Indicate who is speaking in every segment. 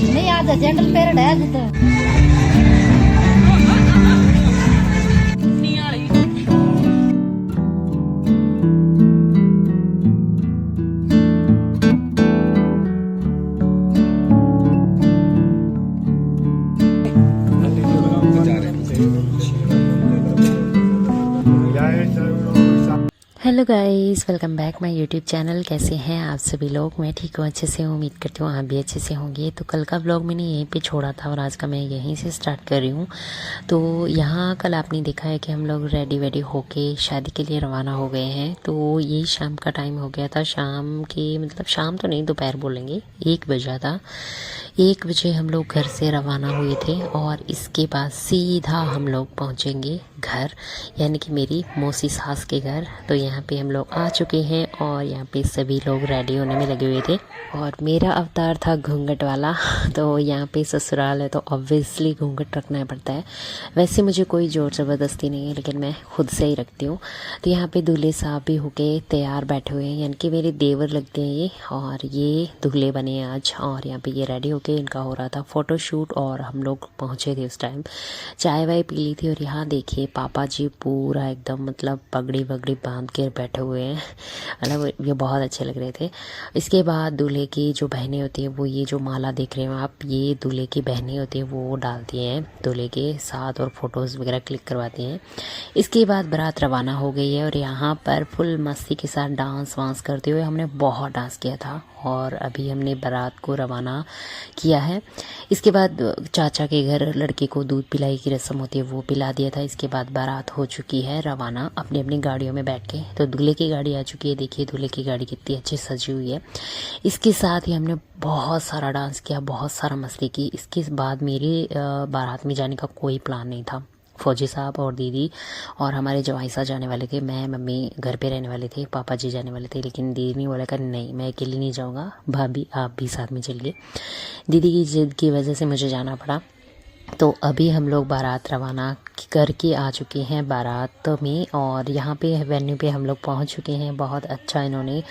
Speaker 1: नहीं आज gentle parade है तो
Speaker 2: hello guys, welcome back my YouTube channel. कैसे हैं आप सभी लोग? मैं ठीक हूँ, अच्छे से हूँ। उम्मीद करती हूँ आप भी अच्छे से होंगे। तो कल का व्लॉग मैंने यहीं पे छोड़ा था और आज का मैं यहीं से स्टार्ट कर रही हूँ। तो यहाँ कल आपने देखा है कि हम लोग रेडी वेडी होके शादी के लिए रवाना हो गए हैं। तो ये शाम का टाइम हो गया था। शाम के मतलब शाम तो नहीं, दोपहर बोलेंगे, 1 बजा था। 1 बजे हम लोग घर से रवाना हुए थे और इसके बाद सीधा हम लोग पहुँचेंगे घर, यानी कि मेरी मौसी सास के घर। तो यहाँ पे हम लोग आ चुके हैं और यहाँ पे सभी लोग रेडी होने में लगे हुए थे और मेरा अवतार था घूंघट वाला। तो यहाँ पे ससुराल है तो ऑब्वियसली घूंघट रखना पड़ता है। वैसे मुझे कोई ज़ोर ज़बरदस्ती नहीं है, लेकिन मैं खुद से ही रखती हूँ। तो यहाँ पे दूल्हे साहब भी होके तैयार बैठे हुए हैं, यानी कि मेरे देवर लगते हैं ये, और ये दूल्हे बने हैं आज। और यहाँ पे ये रेडी होके इनका हो रहा था फ़ोटोशूट और हम लोग पहुँचे थे उस टाइम। चाय वाय पी ली थी और यहाँ देखिए पापा जी पूरा एकदम मतलब पगड़ी वगड़ी बांध के बैठे हुए हैं। मतलब ये बहुत अच्छे लग रहे थे। इसके बाद दूल्हे की जो बहनें होती हैं, वो ये जो माला देख रहे हैं आप, ये दूल्हे की बहनें होती हैं, वो डालती हैं दूल्हे के साथ और फ़ोटोज़ वगैरह क्लिक करवाती हैं। इसके बाद बारात रवाना हो गई है और यहाँ पर फुल मस्ती के साथ डांस वांस करते हुए हमने बहुत डांस किया था और अभी हमने बारात को रवाना किया है। इसके बाद चाचा के घर लड़के को दूध पिलाई की रस्म होती है, वो पिला दिया था। इसके बाद बारात हो चुकी है रवाना अपनी अपनी गाड़ियों में बैठ के। तो दूल्हे की गाड़ी आ चुकी है, देखिए दूल्हे की गाड़ी कितनी अच्छी सजी हुई है। इसके साथ ही हमने बहुत सारा डांस किया, बहुत सारा मस्ती की। इसके बाद मेरी बारात में जाने का कोई प्लान नहीं था। फौजी साहब और दीदी और हमारे जवाई साहब जाने वाले थे, मैं मम्मी घर पे रहने वाले थे, पापा जी जाने वाले थे। लेकिन दीदी ने बोला कि नहीं, मैं अकेली नहीं जाऊँगा, भाभी आप भी साथ में चलिए। दीदी की जिद की वजह से मुझे जाना पड़ा। तो अभी हम लोग बारात रवाना करके आ चुके हैं बारात में और यहाँ पे वेन्यू पे हम लोग पहुँच चुके हैं। बहुत अच्छा इन्होंने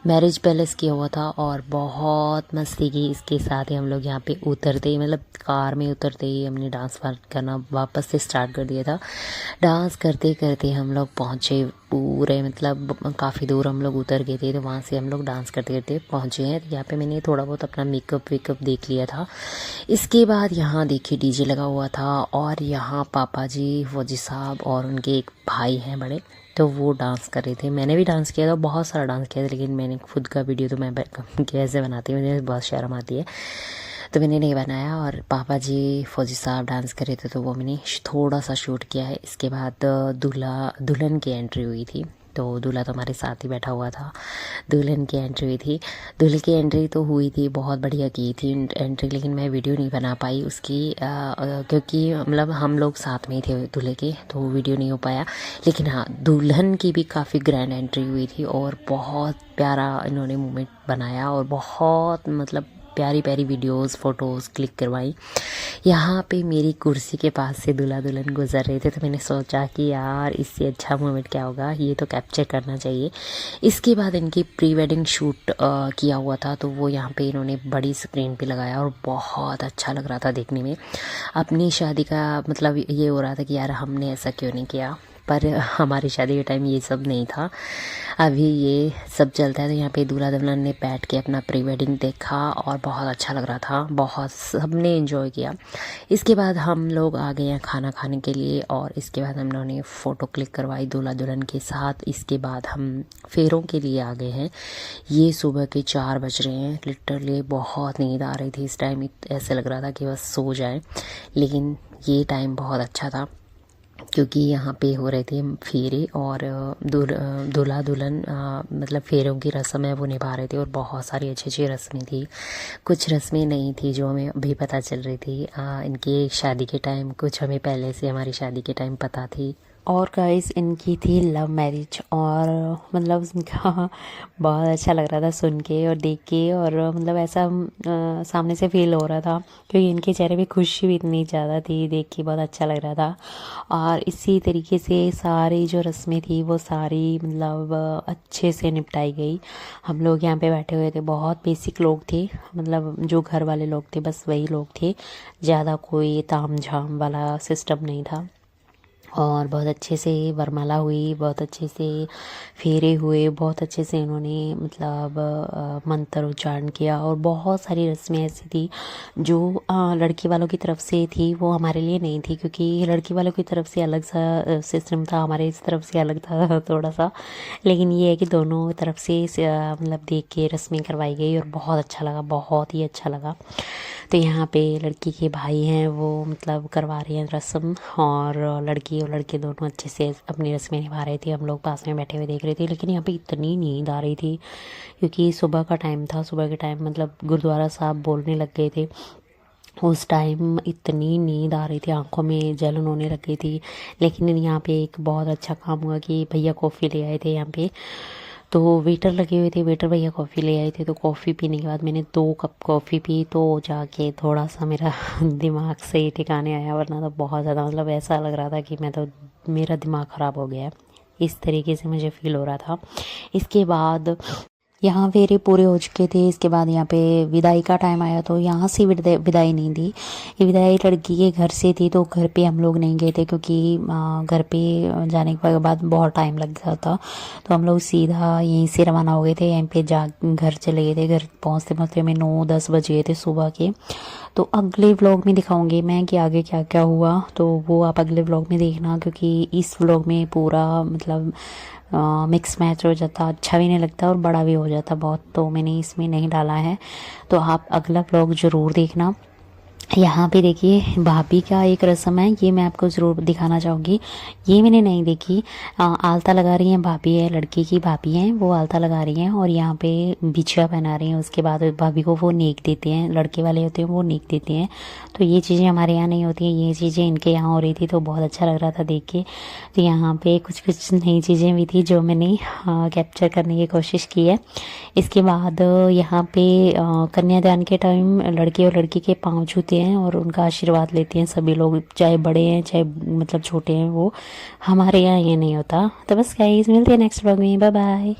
Speaker 2: मैरिज पैलेस किया हुआ था और बहुत मस्ती की। इसके साथ ही हम लोग यहाँ पे उतरते ही मतलब कार में उतरते ही हमने डांस करना वापस से स्टार्ट कर दिया था। डांस करते करते हम लोग पहुँचे पूरे मतलब काफ़ी दूर हम लोग उतर गए थे। तो वहाँ से हम लोग डांस करते करते पहुँचे हैं। तो यहाँ पे मैंने थोड़ा बहुत अपना मेकअप वेकअप देख लिया था। इसके बाद यहाँ देखिए डीजे लगा हुआ था और यहाँ पापा जी, फौजी साहब और उनके एक भाई हैं बड़े, तो वो डांस कर रहे थे। मैंने भी डांस किया था, बहुत सारा डांस किया था, लेकिन मैंने खुद का वीडियो तो मैं कैसे बनाती हूँ, मुझे बहुत शर्म आती है, तो मैंने नहीं बनाया। और पापा जी फौजी साहब डांस कर रहे थे तो वो मैंने थोड़ा सा शूट किया है। इसके बाद दूल्हा दुल्हन की एंट्री हुई थी। तो दूल्हा तो हमारे साथ ही बैठा हुआ था। दुल्हन की एंट्री हुई थी। दूल्हे की एंट्री तो हुई थी, बहुत बढ़िया की थी एंट्री, लेकिन मैं वीडियो नहीं बना पाई उसकी क्योंकि मतलब हम लोग साथ में ही थे दूल्हे के, तो वीडियो नहीं हो पाया। लेकिन हाँ, दुल्हन की भी काफ़ी ग्रैंड एंट्री हुई थी और बहुत प्यारा इन्होंने मोमेंट बनाया और बहुत मतलब प्यारी प्यारी वीडियोस फ़ोटोज़ क्लिक करवाई। यहाँ पे मेरी कुर्सी के पास से दूल्हा दुल्हन गुजर रहे थे, तो मैंने सोचा कि यार इससे अच्छा मोमेंट क्या होगा, ये तो कैप्चर करना चाहिए। इसके बाद इनकी प्री वेडिंग शूट किया हुआ था, तो वो यहाँ पे इन्होंने बड़ी स्क्रीन पे लगाया और बहुत अच्छा लग रहा था देखने में। अपनी शादी का मतलब ये हो रहा था कि यार हमने ऐसा क्यों नहीं किया, पर हमारी शादी के टाइम ये सब नहीं था, अभी ये सब चलता है। तो यहाँ पे दूल्हा दुल्हन ने बैठ के अपना प्री वेडिंग देखा और बहुत अच्छा लग रहा था, बहुत सबने एंजॉय किया। इसके बाद हम लोग आ गए हैं खाना खाने के लिए और इसके बाद हम लोगों ने फ़ोटो क्लिक करवाई दूल्हा दुल्हन के साथ। इसके बाद हम फेरों के लिए आ गए हैं। ये सुबह के 4 बज रहे हैं। लिटरली बहुत नींद आ रही थी इस टाइम, ऐसे लग रहा था कि बस सो जाए, लेकिन ये टाइम बहुत अच्छा था क्योंकि यहाँ पे हो रहे थे फेरे और दूल्हा दुल्हन मतलब फेरों की रस्म है वो निभा रहे थे और बहुत सारी अच्छी अच्छी रस्में थी। कुछ रस्में नहीं थी जो हमें अभी पता चल रही थी इनकी शादी के टाइम, कुछ हमें पहले से हमारी शादी के टाइम पता थी और गाइस इनकी थी लव मैरिज, और मतलब इनका बहुत अच्छा लग रहा था सुन के और देख के, और मतलब ऐसा सामने से फील हो रहा था क्योंकि इनके चेहरे पे खुशी भी इतनी ज़्यादा थी, देख के बहुत अच्छा लग रहा था। और इसी तरीके से सारी जो रस्में थी वो सारी मतलब अच्छे से निपटाई गई। हम लोग यहाँ पे बैठे हुए थे, बहुत बेसिक लोग थे, मतलब जो घर वाले लोग थे बस वही लोग थे, ज़्यादा कोई ताम झाम वाला सिस्टम नहीं था। और बहुत अच्छे से वरमाला हुई, बहुत अच्छे से फेरे हुए, बहुत अच्छे से इन्होंने मतलब मंत्र उच्चारण किया। और बहुत सारी रस्में ऐसी थी जो लड़की वालों की तरफ से थी, वो हमारे लिए नहीं थी, क्योंकि लड़की वालों की तरफ से अलग सा सिस्टम था, हमारे इस तरफ से अलग था थोड़ा सा। लेकिन ये है कि दोनों तरफ से मतलब देख के रस्में करवाई गई और बहुत अच्छा लगा, बहुत ही अच्छा लगा। तो यहाँ पे लड़की के भाई हैं वो मतलब करवा रहे हैं रस्म, और लड़की और लड़के दोनों अच्छे से अपनी रस्में निभा रहे थे। हम लोग पास में बैठे हुए देख रहे थे, लेकिन यहाँ पे इतनी नींद आ रही थी क्योंकि सुबह का टाइम था। सुबह के टाइम मतलब गुरुद्वारा साहब बोलने लग गए थे, उस टाइम इतनी नींद आ रही थी, आंखों में जलन होने लग गई थी। लेकिन यहाँ पे एक बहुत अच्छा काम हुआ कि भैया कॉफ़ी ले आए थे यहाँ पे, तो वेटर लगे हुए थे, वेटर भैया कॉफ़ी ले आए थे। तो कॉफ़ी पीने के बाद मैंने 2 कप कॉफ़ी पी, तो जाके थोड़ा सा मेरा दिमाग सही ठिकाने आया, वरना तो बहुत ज़्यादा मतलब ऐसा लग रहा था कि मैं तो मेरा दिमाग ख़राब हो गया है, इस तरीके से मुझे फ़ील हो रहा था। इसके बाद यहाँ फेरे पूरे हो चुके थे। इसके बाद यहाँ पे विदाई का टाइम आया, तो यहाँ से विदाई नहीं दी, ये विदाई लड़की के घर से थी। तो घर पे हम लोग नहीं गए थे क्योंकि घर पे जाने के बाद बहुत टाइम लग गया था, तो हम लोग सीधा यहीं से रवाना हो गए थे। यहीं पे जा घर चले गए थे। घर पहुँचते पहुँचते में 9-10 बज गए थे सुबह के। तो अगले व्लॉग में दिखाऊंगी मैं कि आगे क्या क्या हुआ, तो वो आप अगले व्लॉग में देखना, क्योंकि इस व्लॉग में पूरा मतलब मिक्स मैच हो जाता, अच्छा भी नहीं लगता और बड़ा भी हो जाता बहुत, तो मैंने इसमें नहीं डाला है। तो आप अगला व्लॉग ज़रूर देखना। यहाँ पे देखिए भाभी का एक रस्म है, ये मैं आपको ज़रूर दिखाना चाहूँगी, ये मैंने नहीं देखी। आलता लगा रही हैं भाभी, है लड़की की भाभी हैं, वो आलता लगा रही हैं और यहाँ पे बिछिया पहना रही हैं। उसके बाद भाभी को वो नेक देते हैं, लड़के वाले होते हैं वो नेक देते हैं। तो ये चीज़ें हमारे यहाँ नहीं होती हैं, ये चीज़ें इनके यहाँ हो रही थी, तो बहुत अच्छा लग रहा था देख के। तो यहाँ पे कुछ कुछ नई चीज़ें भी थी जो मैंने कैप्चर करने की कोशिश की है। इसके बाद यहाँ पे कन्यादान के टाइम लड़के और लड़की के पाँव छूते हैं और उनका आशीर्वाद लेते हैं सभी लोग, चाहे बड़े हैं चाहे मतलब छोटे हैं। वो हमारे यहाँ ये नहीं होता। तो बस गाइस मिलते हैं नेक्स्ट व्लॉग में, बाय बाय।